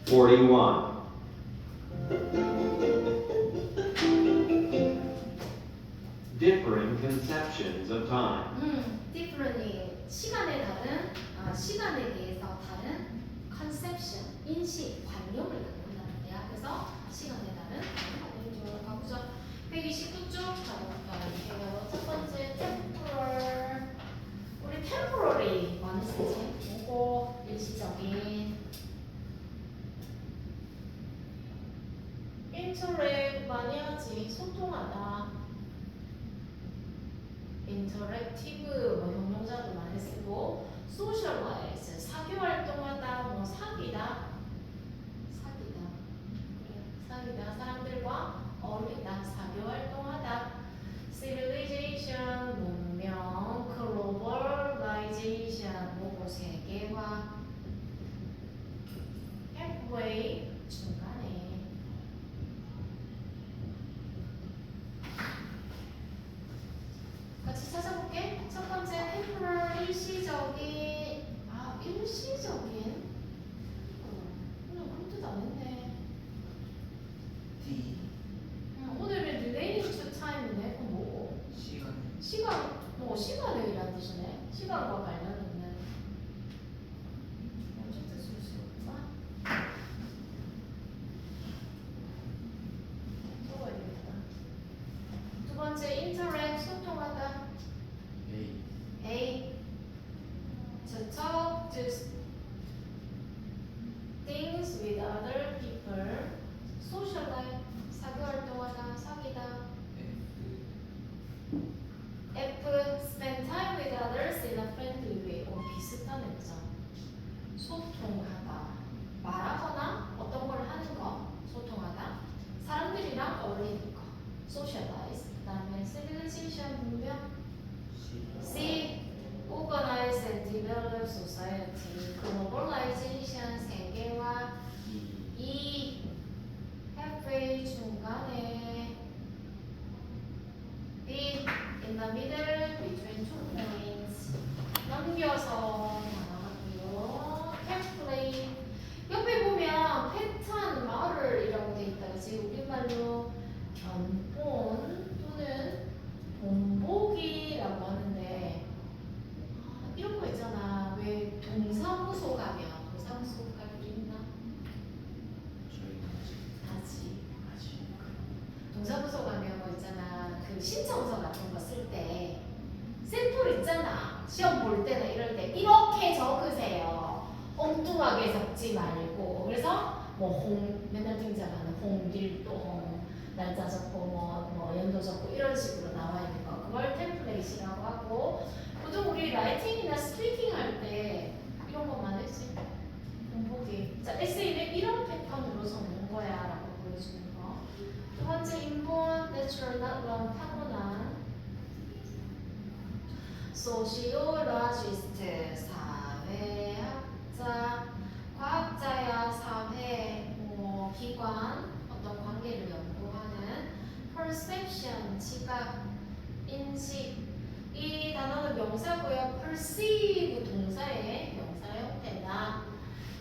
41. Differing conceptions of time. differently 시간에 다른 시간에 대해서 다른 conception 인식 관념을 갖는다는 거야. 그래서 시간에 다른 관념을 가보죠. 129쪽 가볼게요. 첫 번째 temporal. 우리 temporary 많이 쓰지? 요거 일시적인. interact 많이 하지. 소통하다. interactive 뭐 형용사도 많이 쓰고 socialize 사교 활동하다 뭐 사귀다 사람들과 어울리다 사교 활동하다 civilization 문명 globalization 뭐 세계화 halfway 중간에 같이 찾아볼게. 첫 번째 temporal 일시적인 일시적인 오늘 그런 뜻 안 했네. D 오늘은 relating to time이네. 그럼 뭐고? 시간에 이란 뜻이네. 시간과 관련 있는 언제 뜻을 쓰였구나. 적어야 되겠다. 두 번째 interact 소통하다. A. To talk to things with other people. socialize 사교 활동하다 사귀다. F. spend time with others in a friendly way. 비슷한 의자. 소통하다. 말하거나 어떤 걸 하는 거. 소통하다. 사람들이랑 어울리는 거. socialize. 그다음에 civilization 문명. C. organize and develop society. globalization 세계화. E. halfway 중간에. B. in the middle between 2 points. 넘겨서 나가고요. template. 옆에 보면 패턴 말을이라고 돼 있다. 그치? 우리말로 견본 또는 본보기라고 하는데 이런 거 있잖아. 왜 동사무소 가면 동사무소 갈 일 있나? 아직 동사무소 가면 뭐 있잖아. 그 신청서 같은 거 쓸 때 샘플 있잖아. 시험 볼 때나 이럴 때 이렇게 적으세요. 엉뚱하게 적지 말고. 그래서 뭐 맨날 등장하는 홍길도 홍 날짜 적고 뭐 연도 적고 이런 식으로 나와 있는 거. 그걸 템플릿이라고 하고 보통 우리 라이팅이나 스피킹 할 때 이런 것만 했지. 공보기. 자, 에세이는 이런 패턴으로 적는 거야 라고 보여주는 거. 두 번째 인본, natural, not wrong, 타고난. sociologist, 사회학자, 과학자야 사회, 뭐 기관, 어떤 관계를 연구하는 perception, 지각, 인식. 이 단어는 명사고요. perceive 동사의 명사 형태다.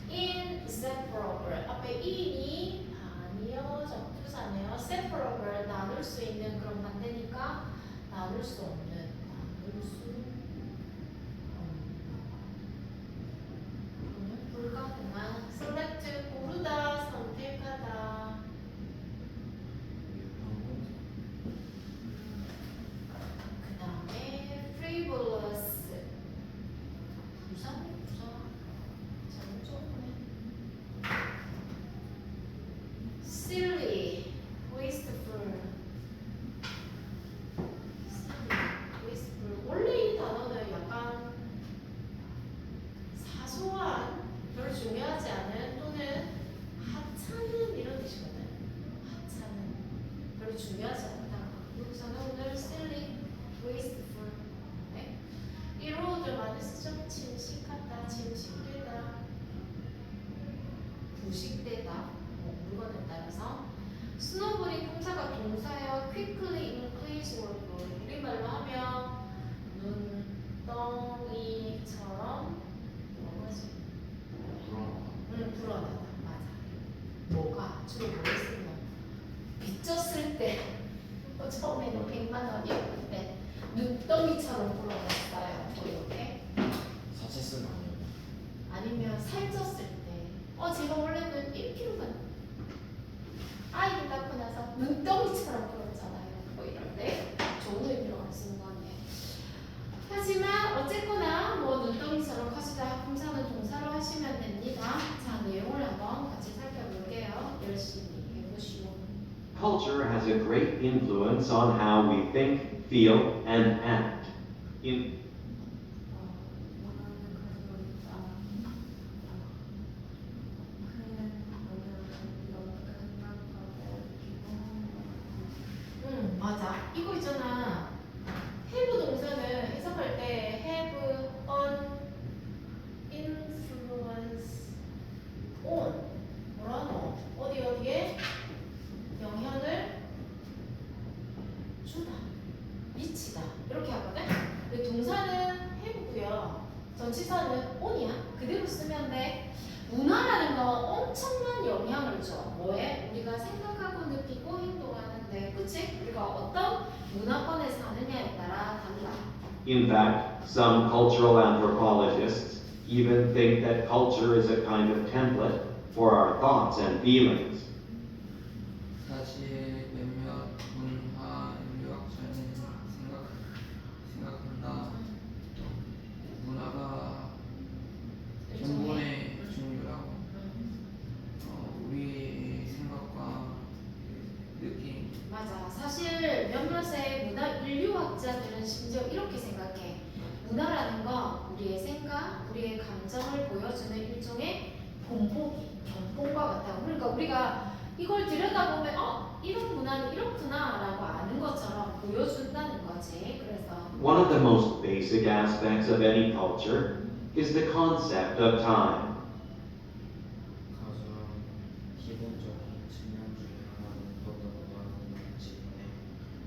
inseparable 앞에 in이 아니요 접두사네요. separable 나눌 수 있는 그런 반대니까 나눌 수 없는 불가능한 select 고르다 선택하다. 그 다음에 frivolous 부산이 잘못 적었네. silly wasteful. 원래 이 단어 그리고 처음에는 100만 원이었는데 눈덩이처럼 불어났어요. 뭐 이렇게. 사체성 아니에요. 아니면 살쪘을 때 제가 원래는 1kg만 아이를 낳고 나서 눈덩이처럼 불었잖아요. 뭐 이럴 때 좋은 의미로 안 쓰는 거네요. 하지만 어쨌거나 뭐 눈덩이처럼 커지다 품사는 동사로 하시면 됩니다. 자, 내용을 한번 같이 살펴볼게요. 열심히 해보시고. Culture has a great influence on how we think, feel, and act. In 맞아. 이거 있잖아. have 동사는 해석할 때 have an influence on 뭐라노? 어디에 영향을 주다, 미치다 이렇게 하거든. 근데 동사는 have고요. 전치사는 on이야. 그대로 쓰면 돼. 문화라는 거 엄청난 영향을 줘. 뭐에? 우리가 생각하고 느끼고 행동하는데, 그치? 우리가 어떤 문화권에 사느냐에 따라 달라. In fact, some cultural anthropologists even think that culture is a kind of template for our thoughts and feelings. 사실 몇몇 문화 인류학자는 생각한다. 문화가 근본의 종류라고. 우리의 생각과 느낌. 맞아. 사실 몇몇의 문화 인류학자들은 심지어 이렇게 생각해. 문화라는 건 우리의 생각, 우리의 감정을 보여주는 일종의 본보기, 견본과 같다고. 그러니까 우리가 이걸 들여다보면 이런 문화는 이렇구나라고 아는 것처럼 보여준다는 거지. 그래서 One of the most basic aspects of any culture is the concept of time. 가장 기본적인 측면 중에 하나는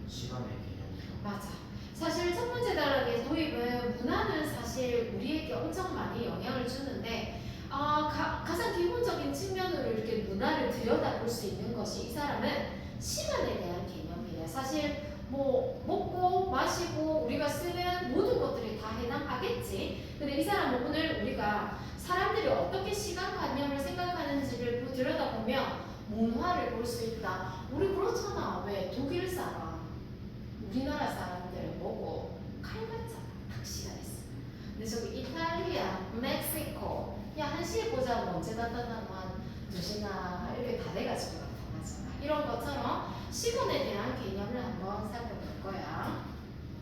시간의 개념이다. 맞아. 사실 첫 번째 단락의 도입은 문화는 사실 우리에게 엄청 많이 영향을 주는데 가장 기본적인 측면으로 이렇게 문화를 들여다볼 수 있는 것이 이 사람은 시간에 대한 개념이에요. 사실 뭐 먹고 마시고 우리가 쓰는 모든 것들이 다 해당하겠지. 근데 이 사람은 오늘 우리가 사람들이 어떻게 시간관념을 생각하는지를 들여다보면 문화를 볼 수 있다. 우리 그렇잖아. 왜? 독일 사람, 우리나라 사람들 보고 칼 같잖아. 딱 시간 있어. 근데 저기 이탈리아, 멕시코, 야 1시에 보자고 언제 나타나면 2시나 이렇게 다 돼가지고 나타나잖아. 이런 것처럼 시간에 대한 개념을 한번 살펴볼 거야.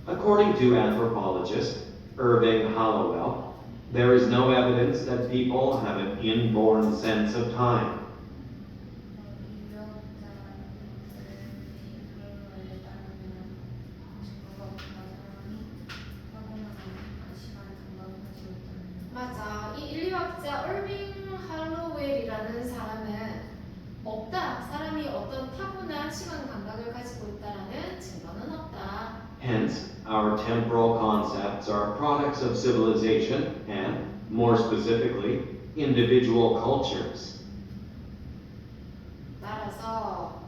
According to anthropologist Irving Hollowell, there is no evidence that people have an inborn sense of time. 맞아. 이 인류학자 얼빙 할로웰이라는 사람은 없다. 사람이 어떤 타고난 시간 감각을 가지고 있다라는 증거는 없다. Hence, our temporal concepts are products of civilization and, more specifically, individual cultures. 따라서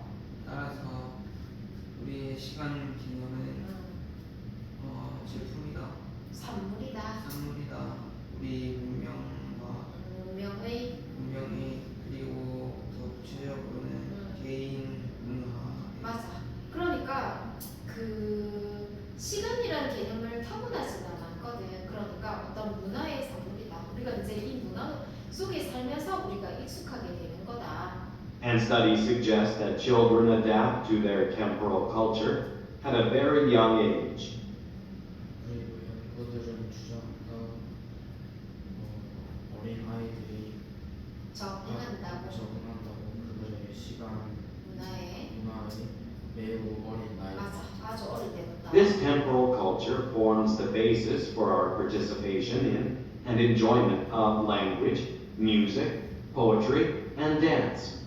우리의 시간 개념은 제품이다, 산물이다. 산물이다. 우리 문명의 그리고 더 구체적으로는 개인 문화. 맞아. 그러니까 그 시간이라는 개념을 타고나지는 않거든. 그러니까 어떤 문화의 산물이다. 우리가 이제 이 문화 속에 살면서 우리가 익숙하게 되는 거다. And studies suggest that children adapt to their temporal culture at a very young age. 그리고 연구들은 주장한다. 어린 아이들이 적응한다고. 그들의 시간 문화에. 문화에 매우 어린 나이. 맞아. 아주 어릴 때부터. This temporal culture forms the basis for our participation in and enjoyment of language, music, poetry, and dance.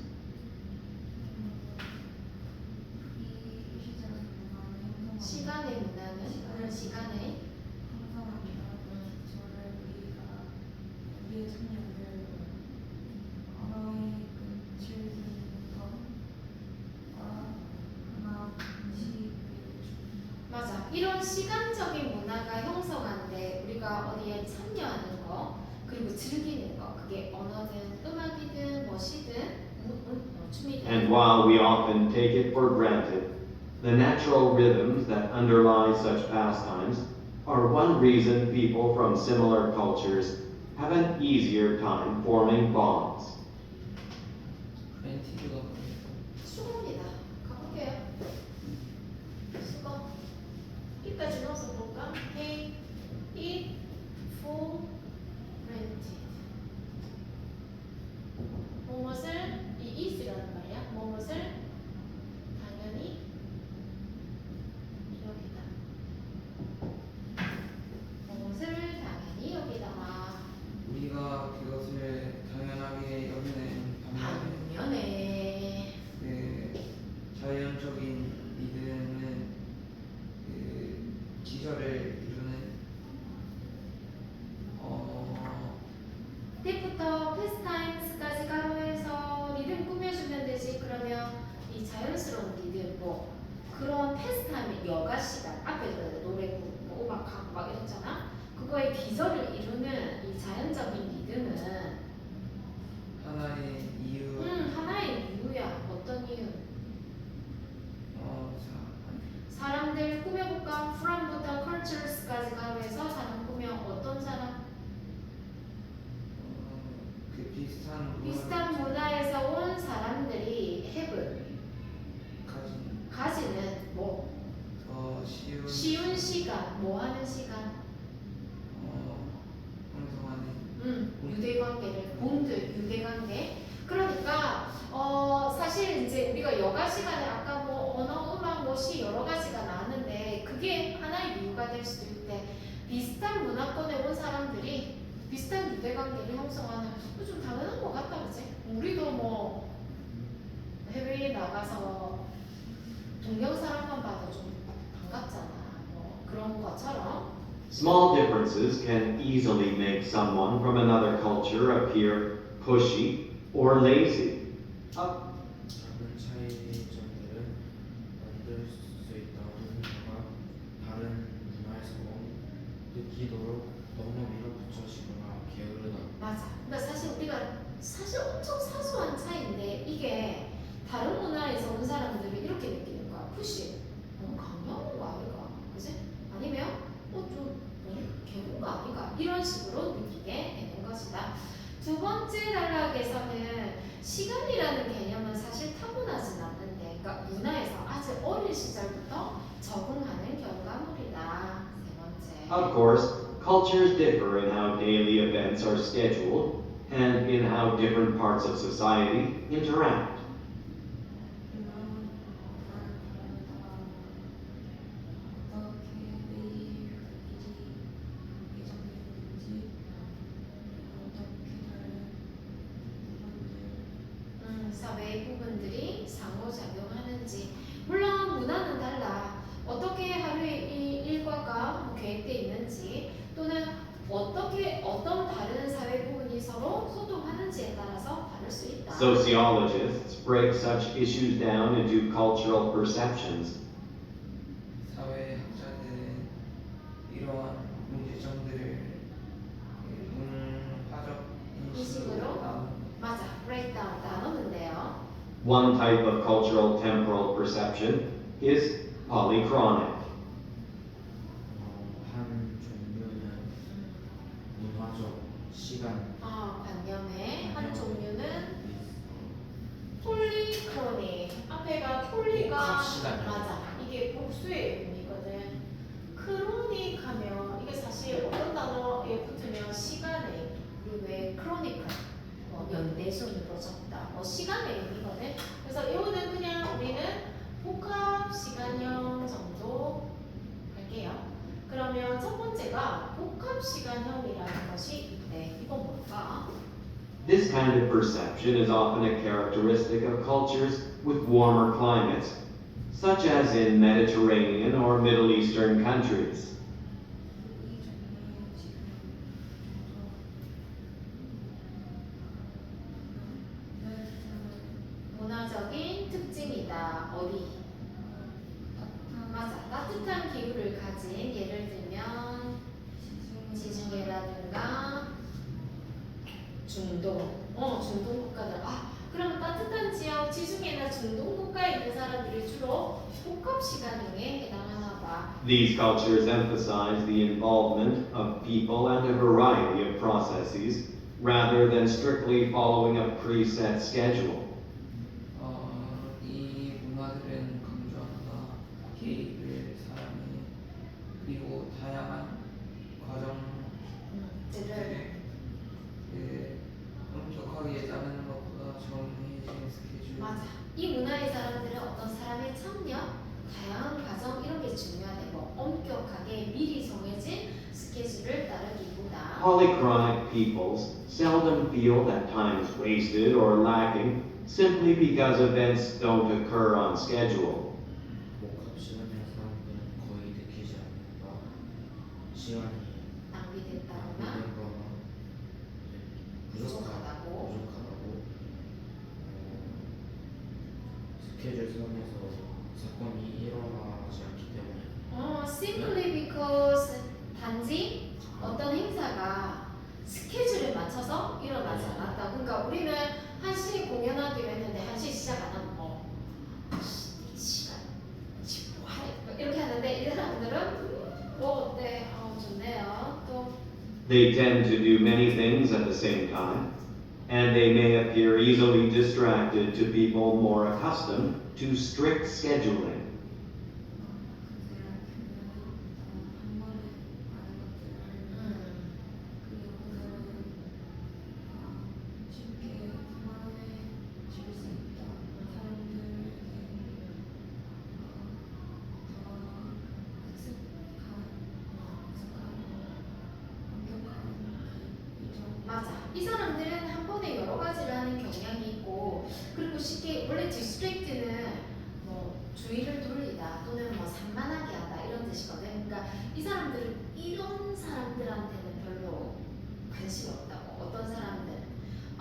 시간의 문화는 시간의 이런 시간적인 문화가 형성하는데 우리가 어디에 참여하는 거 그리고 즐기는 거 그게 언어든 음악이든 뭐시든 춤이든 And while we often take it for granted, the natural rhythms that underlie such pastimes are one reason people from similar cultures have an easier time forming bonds. 프렌티드가 수고입니다. 가볼게요. 수고. 이까지 넣어서 볼까? Hey, eat, full, rented. 무엇을 이 is라는 말이야. 무엇을 당연히 여기다. 무엇을 당연히 여기다. 우리가 그것을 당연하게 여기는 반면에 반면에 그 자연적인 리듬은 그 기절을 이루는 때부터 패스타임스까지 가로해서 리듬 꾸며주면 되지. 그러면 이 자연스러운 리듬 뭐 그런 패스타임 여가 시간 앞에 노래 부르고 뭐 음악하고 막 이랬잖아. 그거의 기절을 이루는 이 자연적인 리듬은 하나의 이유 하나의 이유야. 어떤 이유? 자, 사람들 꾸며볼까? from부터 cultures까지 가로해서 사람 꾸며 어떤 사람? 그 비슷한 비슷한 문화에서 온 사람들이 have 가지는 뭐 더 쉬운 시간 뭐 하는 시간 형성하는 유대관계를 본드 유대관계 그러니까 사실 이제 우리가 여가 시간에 아까 뭐 언어 음악 뭐시 여러 가지가 나왔는데 그게 하나의 이유가 될 수도 있대. 비슷한 문화권에 온 사람들이 비슷한 유대관계를 형성하는 좀 당연한 것 같다 그지? 우리도 뭐 해외에 나가서 동양 사람만 봐도 좀 반갑잖아. 뭐 그런 것처럼 Small differences can easily make someone from another culture appear pushy or lazy. 작은 차이점들은 만들 수 있다는 거가 다른 문화에서 느끼도록 너무 밀어붙여지거나 게으르다. 맞아. 그러니까 사실 우리가 사실 엄청 사소한 차이인데 이게 다른 문화에서 온 사람들이 이렇게 느끼는 거야. 푸시. 너무 강요하는 거 아닌가? 그지? 아니면 좀 개운 거 아닌가? 이런 식으로 느끼게 되는 것이다. 두 번째 단락에서는 시간이라는 개념은 사실 타고나진 않는데, 그러니까 문화에서 아주 어린 시절부터 적응하는 결과물이다. 세 번째. Of course, cultures differ in how daily events are scheduled and in how different parts of society interact. 사회의 부분들이 상호작용하는지. 물론 문화는 달라. 어떻게 하루의 일과가 계획되어 있는지 또는 어떻게 어떤 다른 사회 부분이 서로 소통하는지에 따라서 다를 수 있다. Sociologists break such issues down into cultural perceptions. 사회학자들은 이러한 문제점들을 문화적 인식으로 인식으로 맞아, breakdown 나누는데요. One type of cultural temporal perception is polychronic. 한 종류는 문화적 시간 관념의 한 종류는 폴리크로닉. 앞에가 폴리가 복합 시간이요. 맞아. 이게 복수의 의미거든. 크로닉 하면 이게 사실 어떤 단어에 붙으면 시간의 우리 왜 크로니클 연대순으로 적다. 시간의 의미거든. 그래서 이거는 그냥 우리는 복합 시간형 정도 할게요. 그러면 첫 번째가 복합 시간형이라는 것이 있대. 이건 뭘까? This kind of perception is often a characteristic of cultures with warmer climates, such as in Mediterranean or Middle Eastern countries. 문화적인 특징이다. 어디? 맞아. 따뜻한 따뜻한 기후를 가진 예를 들면 지중해라든가 중동, 중동 국가들. 그러면 따뜻한 지역, 지중해나 중동 국가에 있는 사람들이 주로 복합시간형에 해당하나 봐. These cultures emphasize the involvement of people and a variety of processes rather than strictly following a preset schedule. 이 문화들은 강조한다. 개입을 사람이 그리고 다양한 과정들을 엄격하게 따르는 것보다 정해진 스케줄. 맞아. 이 문화의 사람들은 어떤 사람의 참여, 다양한 과정 이런 게 중요하대고 엄격하게 미리 정해진 스케줄을 따르기보다 Polychronic peoples seldom feel that time is wasted or lacking simply because events don't occur on schedule. 복합 시간의 사람들은 거의 느끼지 않는다. 시간이 낭비됐다거나 낭비된 거나 부족하다고. 스케줄 선에서 사건이 일어나지 않기 때문에. simply because 단지 어떤 행사가 스케줄에 맞춰서 일어나지 않았다. 그러니까 우리는 1시에 공연하기로 했는데 1시에 시작 안 하면 이 시간 지금 뭐 하래? 이렇게 하는데 이 사람들은 어때? 좋네요. 또 They tend to do many things at the same time, and they may appear easily distracted to people more accustomed to strict scheduling. 맞아. 이 사람들은 한 번에 여러 가지를 하는 경향이 있고, 그리고 쉽게 원래 디스트릭트는 뭐 주의를 돌리다 또는 뭐 산만하게 하다 이런 뜻이거든. 그러니까 이 사람들은 이런 사람들한테는 별로 관심 없다고. 어떤 사람들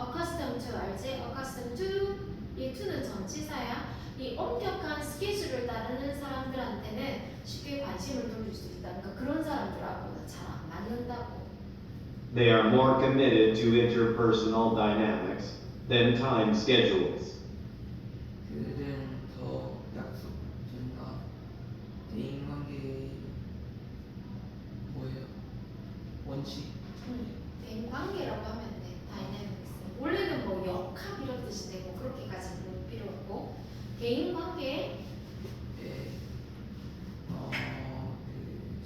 accustomed to 알지? accustomed to 이 to는 전치사야. 이 엄격한 스케줄을 따르는 사람들한테는 쉽게 관심을 돌릴 수 있다. 그러니까 그런 사람들하고는 잘 안 맞는다고. They are more committed to interpersonal dynamics than time schedules. 그들은 더 약속된다. 대인관계 뭐예요? 원칙. 대인 관계라고 하면 돼. 다이내믹스. 원래는 뭐 역학 이런 뜻이 되고 그렇게까지 볼 필요 없고 대인 관계. 그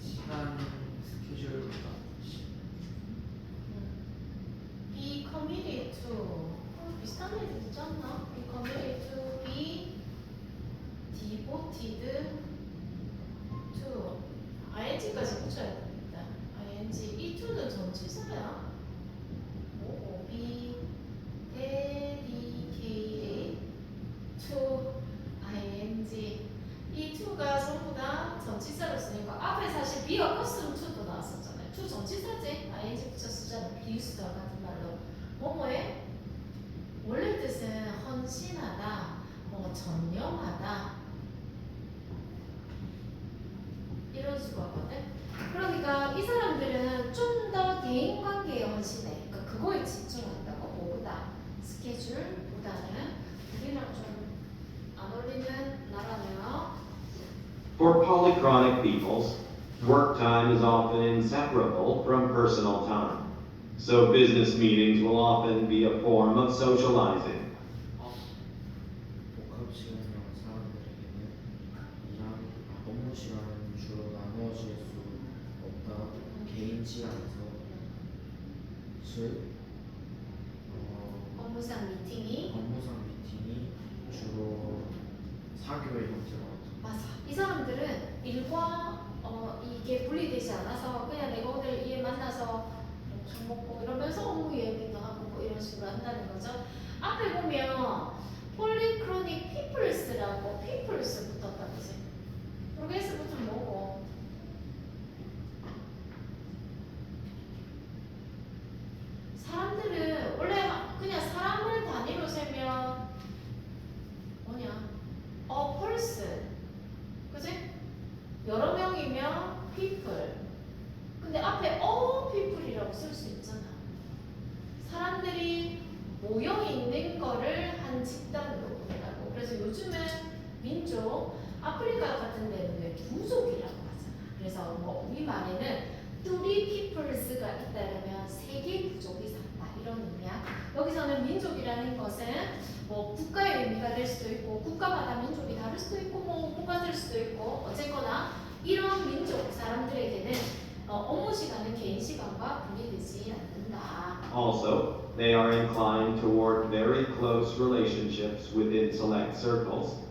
시간 스케줄보다 Be committed to. 비슷한 얘기 있지 않나? Be committed to be devoted to. ing까지 붙여야 됩니다. ing. 이 to는 전치사야. 뭐고? Be dedicated to ing. 이 to가 전부 다 전치사로 쓰니까 앞에 사실 be accustomed to도 나왔었잖아요. to 전치사지. ing 붙여 쓰잖아. 비유수다 같은 말로. 뭐뭐에 원래 뜻은 헌신하다, 뭐 전념하다 이런 수거거든. 그러니까 이 사람들은 좀 더 대인관계에 헌신해. 그러니까 그거에 집중한다고. 뭐보다 스케줄보다는 우리랑 좀 안 어울리는 나라네요. For polychronic peoples, work time is often inseparable from personal time. So business meetings will often be a form of socializing. 복합 시간형 사람들에게는 업무 시간은 주로 나누어질 수 없다. 개인 시간에서 즉 업무상 미팅이 업무상 미팅이 주로 사교의 형태로 맞아. 이 사람들은 일과 이게 분리되지 않아서 그냥 내가 오늘 얘 만나서 술 먹고 이러면서 업무 얘기도 하고 뭐 이런 식으로 한다는 거죠. 앞에 보면 polychronic peoples라고 peoples 붙었다 그지? 여기에서 붙은 뭐고? 사람들은 원래 그냥 사람을 단위로 세면 뭐냐? person 그지? 여러 명이면 people. 근데 앞에 all people이라고 쓸 수 있잖아. 사람들이 모여 있는 거를 한 집단으로 본다고. 그래서 요즘은 민족, 아프리카 같은 데는 왜 부족이라고 하잖아. 그래서 뭐 우리말에는 three peoples가 있다면 세 개의 부족이 산다 이런 의미야. 여기서는 민족이라는 것은 뭐 국가의 의미가 될 수도 있고 국가마다 민족이 다를 수도 있고 뭐 뭐가 될 수도 있고 어쨌거나 이런 민족 사람들에게는 업무 시간은 개인 시간과 분리되지 않는다. Also, they are inclined toward very close relationships within select circles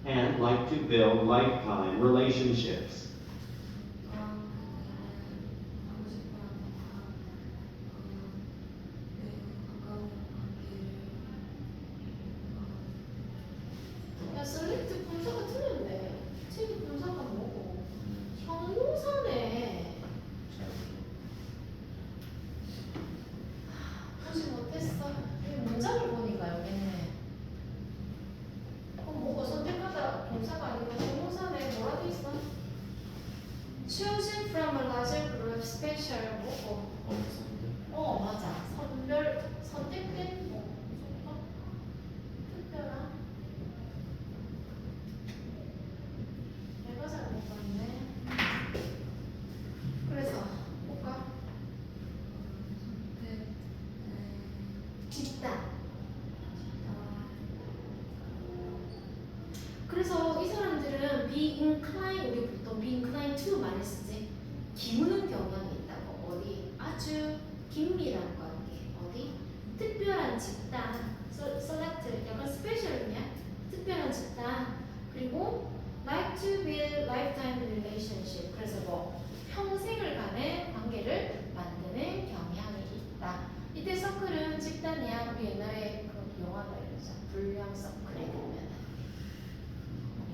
and like to build lifetime relationships. 야, select 분사가 틀렸네. 책이 분사가 뭐고? 형용사네. 보지 못했어. 이 문장을 보니까 여기네. 그럼 뭐가 선택하다 동사가 아니고 형용사네. 뭐라 돼 있어? Choosing from a larger group, special 뭐고? 맞아. 선택된 뭐 특별한. 내가 잘못 봤네. 그래서 볼까? 집단. 그래서 이 사람들은 be inclined, 우리 보통 be inclined to 많이 쓰지. 기우는 경향이 있다고. 어디? 아주 긴밀한 관계. 어디? 특별한 집단. select, 약간 스페셜이냐? 특별한 집단. 그리고 like to build lifetime relationship. 그래서 뭐 평생을 간의 관계를 만드는 경향이 있다. 이때 서클은 집단이야. 우리 옛날에 그 영화가 이러죠. 불량 서클에 보면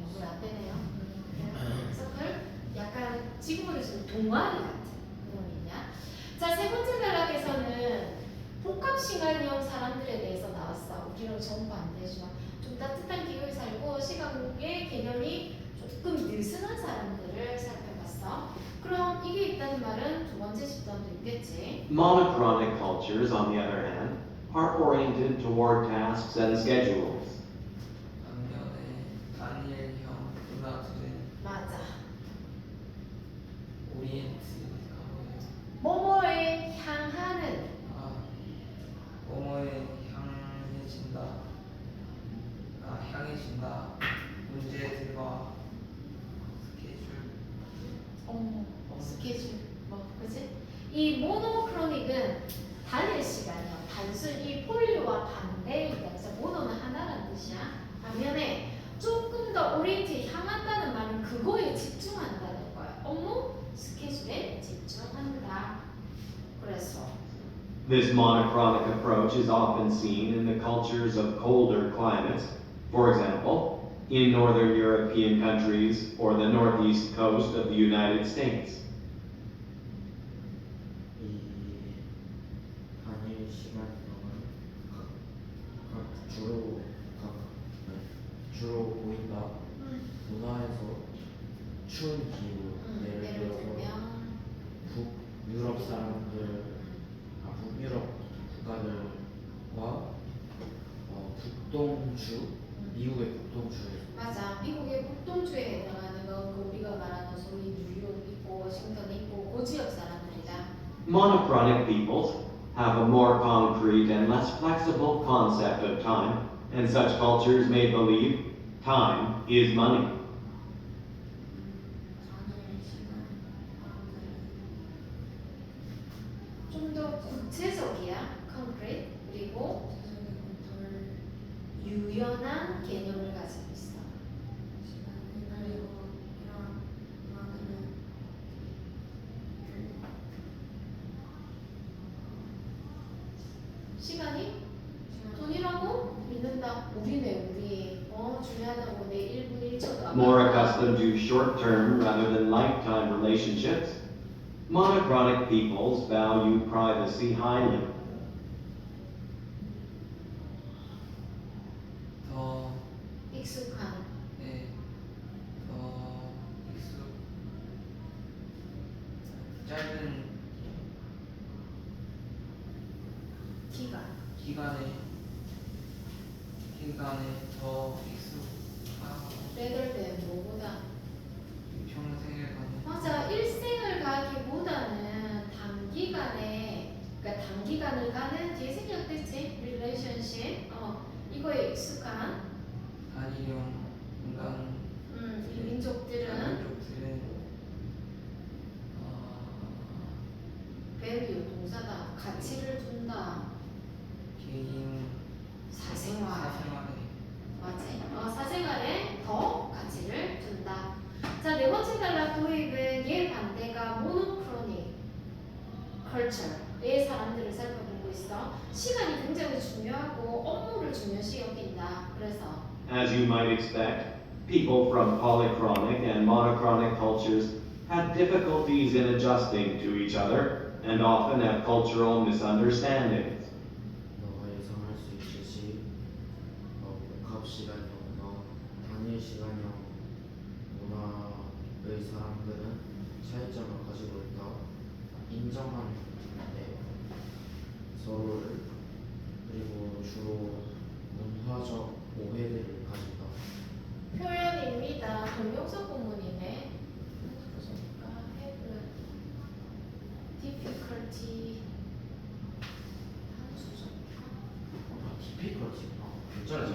영어를 안 되네요. 서클 약간 지금으로 치면 동아리 같은 그런 의미야. 자, 세 번째 단락에서는 복합시간형 사람들에 대해서 나왔어. 우리는 정반대지만 좀 따뜻한 기후에 살고 시간의 개념이 조금 느슨한 사람들을 살펴봤어. 그럼 이게 있다는 말은 두 번째 집단도 있겠지. Monochronic cultures, on the other hand, are oriented toward tasks and schedules. 반면에 다니엘형 루나트는 맞아. 오리엔트하고요. 뭐뭐에 향하는. 뭐뭐에 향해진다. 문제들과 스케줄. 그지? 이 모노크로닉은 단일 시간이야. 단순히 폴리와 반대이다. 그래서 모노는 하나라는 뜻이야. 반면에 조금 더 오리엔트 향한다는 말은 그거에 집중한다는 거야. 업무 스케줄에 집중한다. 그래서 This monochronic approach is often seen in the cultures of colder climates, for example, in northern European countries or the northeast coast of the United States. 이 단일 시간형은 주로 보인다. 문화에서 추운 기후, 예를 들어서 북유럽 사람들, 북유럽 국가들과 북동주, 미국의 북동주에서 맞아. 미국의 북동주에 해당하는 건 그 우리가 말하는 소위 뉴욕 있고 워싱턴 있고 그 지역 사람들이다. Monochronic peoples have a more concrete and less flexible concept of time, and such cultures may believe time is money. 좀 더 구체적이야, concrete. 그리고 유연한 개념을 가지고 있어. 시간이 돈이라고 믿는다. 우리네 우리. 중요하다고 내 1분 1초도 안 More 받아. accustomed to short-term rather than lifetime relationships, monochronic peoples value privacy highly. 더 익숙한. 더 익숙 기간에 더 익숙하고 rather than 뭐보다 평생을 가는 맞아 일생을 가기보다는 단기간에 그러니까 단기간을 가는 뒤에 생략됐지 relationship 이거에 익숙한 단일형 인간 이 민족들은 민족들은 value 동사다 가치를 둔다 개인 사생활 사생활에 맞지 사생활에 더 가치를 둔다 자 네 번째 단락 도입은 얘 반대가 모노크로닉 컬처의 사람들을 살펴보고 있어 시간이 굉장히 중요하고 업무를 중요시 여긴다 그래서 As you might expect, people from polychronic and monochronic cultures had difficulties in adjusting to each other and often have cultural misunderstandings. 너가 예상할 수 있듯이 복합 시간형과 단일 시간형 문화의 사람들은 차이점을 가지고 있다. 인정하는데 서로를 그리고 주로 문화적 오해들을 가진다. 표현입니다 동명사 구문이네 have difficulty difficulty. 괜찮아 잘.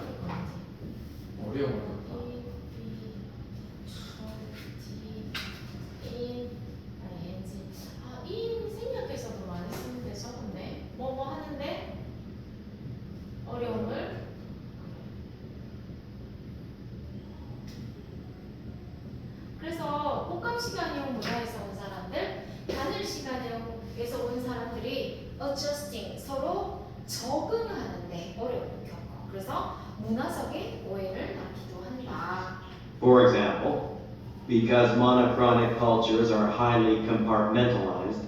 어려운 거다. in 생략해서도 많이 쓰는데 적었네. 뭐 하는데 어려움을 그래서 복합 시간형 문화에서 온 사람들, 단일 시간형에서 온 사람들이 adjusting 서로 적응하는데 어려움을 겪어. 그래서 문화적인 오해를 낳기도 한다. For example, because monochronic cultures are highly compartmentalized,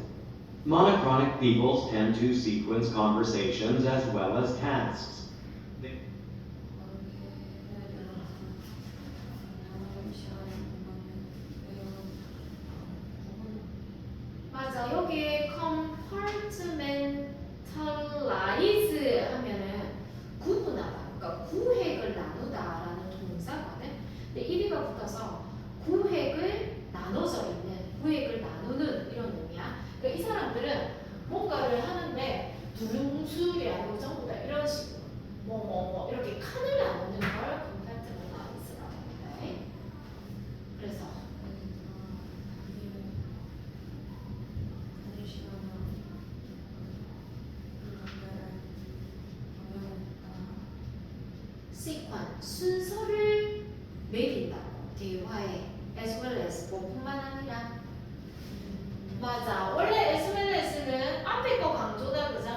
monochronic peoples tend to sequence conversations as well as tasks. 맞아. 여기에 compartmentalize 하면은 구분하다. 그러니까 구획을 나누다라는 동사거든. 근데 1위가 붙어서 구획을 나눠져 있는, 구획을 나누는 이런 의미야. 그러니까 이 사람들은 뭔가를 하는데 두루뭉술이 아니고 전부 다 이런 식으로 이렇게 칸을 나누는 걸 compartmentalize라고 합니다. 그래서 sequence 순서를 매긴다고 대화에 as well as 뭐뿐만 아니라 맞아 원래 as well as는 앞에 거 강조다 그죠?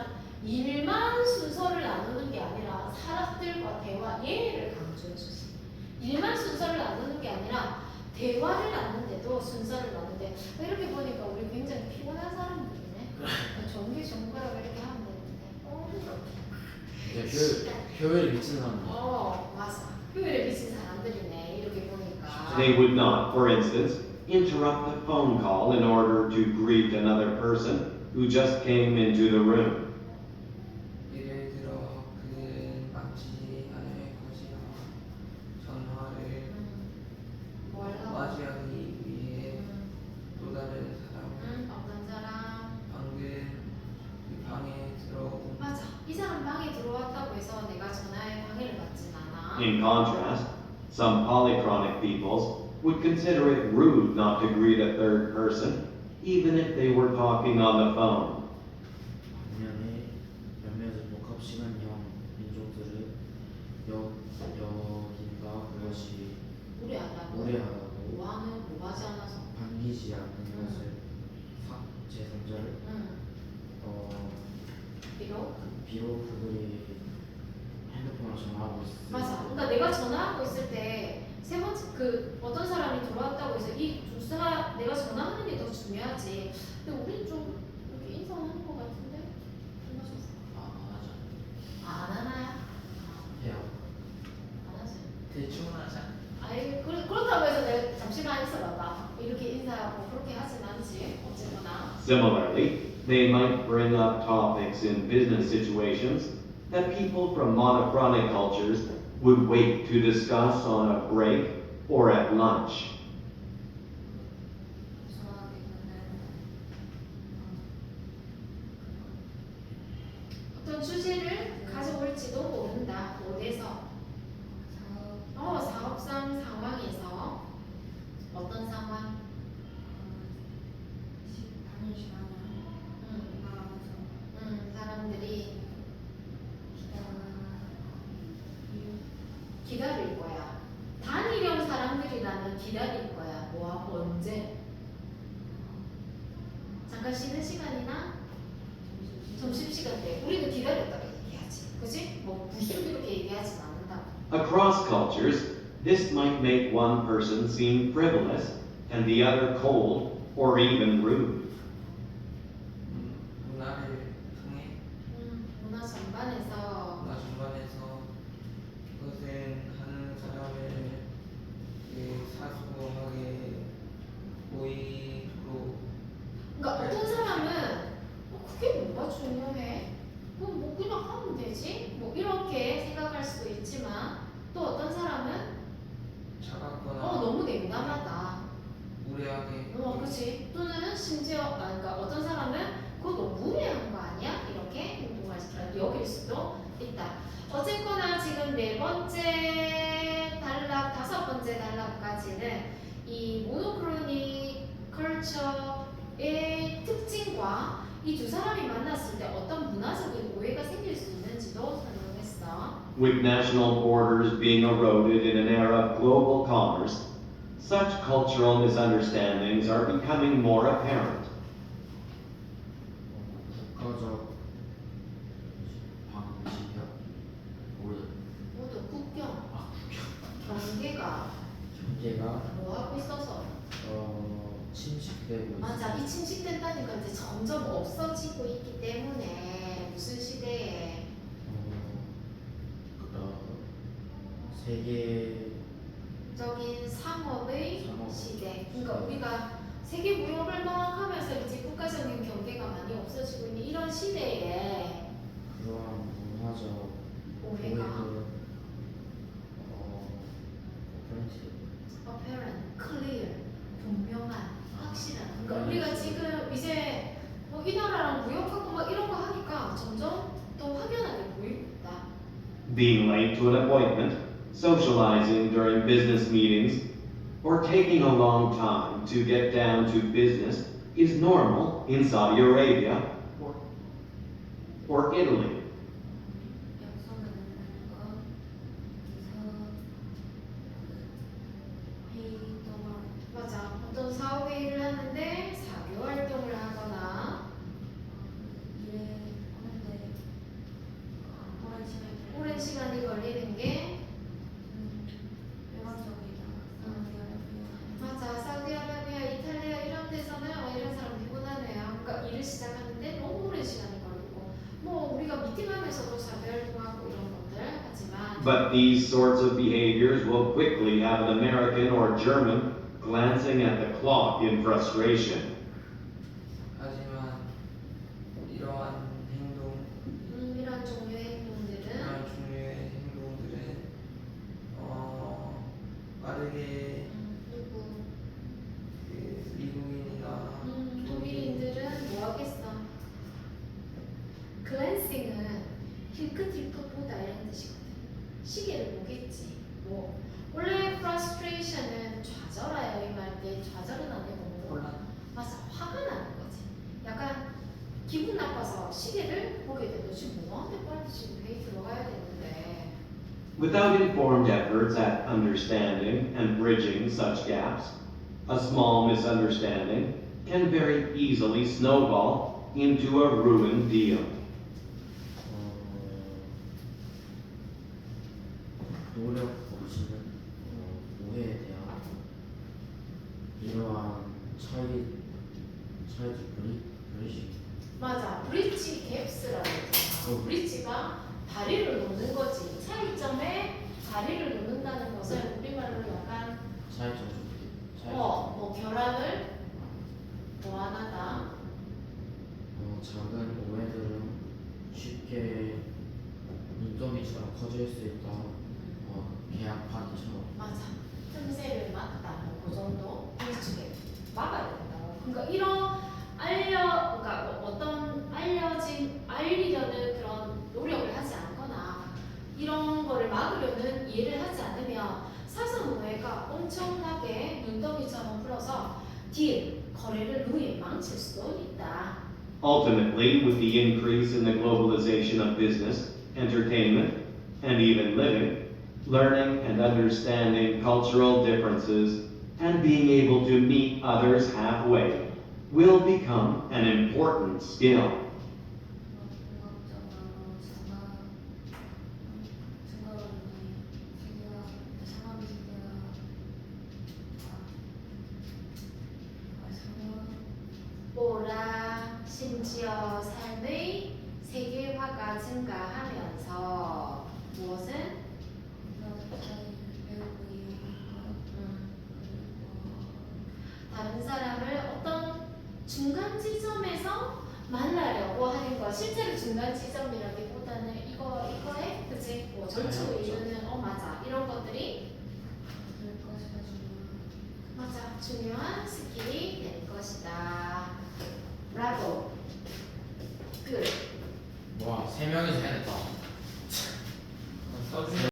일만 순서를 나누는 게 아니라 사람들과 대화 예를 강조해 주세요. 일만 순서를 나누는 게 아니라 대화를 나누는데도 순서를 나누는데 이렇게 보니까 우리 굉장히 피곤한 사람들이네. 좋은 거라고 이렇게 하면 되는데 효율에 미치는 사람. 맞아. 효율에 미친 사람들이네. 이렇게 보니까. They would not, for instance, interrupt the phone call in order to greet another person who just came into the room. 예를 들어 그들은 맞지 않을 것이라 전화를 맞이하기 위해 또 다른 사람을 어떤 사람? 방금 그 방에 들어온 맞아. 이 사람 방에 들어왔다고 해서 내가 전화에 방해를 받진 않아. In contrast, some polychronic peoples would consider it rude not to greet a third person, even if they were talking on the phone. 반면에 몇몇 복합 시간형 민족들은 여긴다 그것이 무례하다고. 무례하다고 뭐하는 뭐하지 않아서. 반기지 않는 것을 제3자를 비록 그들이 핸드폰으로 전화하고 있을 맞아. 그러니까 내가 전화하고 있을 때 세 번째 그 어떤 사람이 들어왔다고 해서 이 주사 내가 전화하는 게 더 중요하지. 근데 우리 좀 이렇게 인사하는 것 같은데. 안 하나요? 해요. 안 하지. 대충 하자. 아이 그렇다고 해서 내가 잠시만 있어봐봐. 이렇게 인사하고 그렇게 하진 않지. 어쨌거나. Similarly, they might bring up topics in business situations that people from monochronic cultures would wait to discuss on a break or at lunch. 어떤 주제를 가져올지도 모른다. 어디서? 사업상 상황에서 어떤 상황? 사람들이 기다릴 거야. 단일형 사람들이라면 기다릴 거야. 뭐하고 언제? 잠깐 쉬는 시간이나 점심시간 때 우리는 기다렸다고 얘기하지. 그치? 뭐 불쑥 이렇게 얘기하진 않는다. Across cultures, this might make one person seem frivolous and the other cold or even rude. 문화를 통해 문화 전반에서 문화 전반에서 그것은 하는 사람을 사소하게 보이도록 그러니까 어떤 사람은 그게 뭐가 중요해? 뭐 그냥 하면 되지? 뭐 이렇게 생각할 수도 있지만 또 어떤 사람은 차갑거나 너무 냉담하다. 무례하게 그렇지. 또는 심지어 그러니까 어떤 사람은 그거 너무 무례한 거 아니야? 이렇게 행동할 수 여길 수도 있다. 어쨌거나 지금 네 번째 단락, 다섯 번째 단락까지는 이 모노크로닉 컬처의 특징과 이 두 사람이 만났을 때 어떤 문화적인 오해가 생길 수 있는지도 설명했어. With national borders being eroded in an era of global commerce, such cultural misunderstandings are becoming more apparent. 국가적 방식이야. 모두 국경, 국경. 경계가 경계가 뭐 하고 있어서 침식되고 맞아. 이 침식된다니까 이제 점점 없어지고 있기 때문에 무슨 시대에 세계적인 상업의 상업 시대. 그러니까 우리가 세계 무역을 막 하면서 이제 국가적인 경계가 많이 없어지고 있는 이런 시대에 그러한 문화적 오해가 오해들은 apparent, clear, 분명한, 확실한. 그러니까 네. 우리가 지금 이제 이 나라랑 무역하고 막 이런 거 하니까 점점 더 확연하게 보이고 있다. Being late to an appointment, socializing during business meetings, or taking a long time to get down to business is normal in Saudi Arabia or Italy. 맞아. 어떤 사업회의를 하는데 사교 활동을 하거나 오랜 시간이 걸리는 게 맞아. 사우디아라비아, 이탈리아 이런 데서는 이런 사람 피곤하네요. 그러니까 일을 시작하는데 너무 오랜 시간이 걸리고 뭐 우리가 미팅하면서도 사교 활동하고 이런 것들 하지만 But these sorts of behaviors will quickly have an American or German glancing at the clock in frustration. 하지만 이러한 행동 이런 종류의 행동들은 이러한 종류의 행동들은 빠르게 누구 미국인이나 독일인들은 뭐 하겠어? 글랜싱은 힐끗힐끗 보다 이런 뜻이거든. 시계를 보겠지. 뭐 원래 frustration은 좌절하여 임할 때 좌절은 아니고 혼란 맞아 화가 나는 거지. 약간 기분 나빠서 시계를 보게 되고 지금 뭐하는데 빨리 지금 회의 들어가야 되는데 Without informed efforts at understanding and bridging such gaps, a small misunderstanding can very easily snowball into a ruined deal. 노력 없이는 오해에 대한 이러한 차이도 브리지 맞아 브릿지 갭스라고 했잖아. 브릿지가 다리를 놓는 거지. 차이점에 다리를 놓는다는 것을 우리말로 약간 차이점 뭐 결함을 보완하다. 작은 오해들은 쉽게 인도네시아가 커질 수 있다. 계약하기처럼. 맞아. 틈새를 막다. 그 정도 일주일 막아야 된다고. 그러니까 이런 그러니까 뭐 어떤 알리려는 그런 노력을 하지 않거나 이런 거를 막으려는 이해를 하지 않으면 사상오해가 엄청나게 눈덩이처럼 불어서 거래를 루에 망칠 수도 있다. Ultimately, with the increase in the globalization of business, entertainment, and even living, learning and understanding cultural differences and being able to meet others halfway will become an important skill. 오라 심지어 삶의 세계화가 증가하면서 무엇은? 다른 사람을 어떤 중간 지점에서 만나려고 하는 거. 실제로 중간 지점이라기보다는 이거에 그치? 뭐 절충을 이루는 맞아. 이런 것들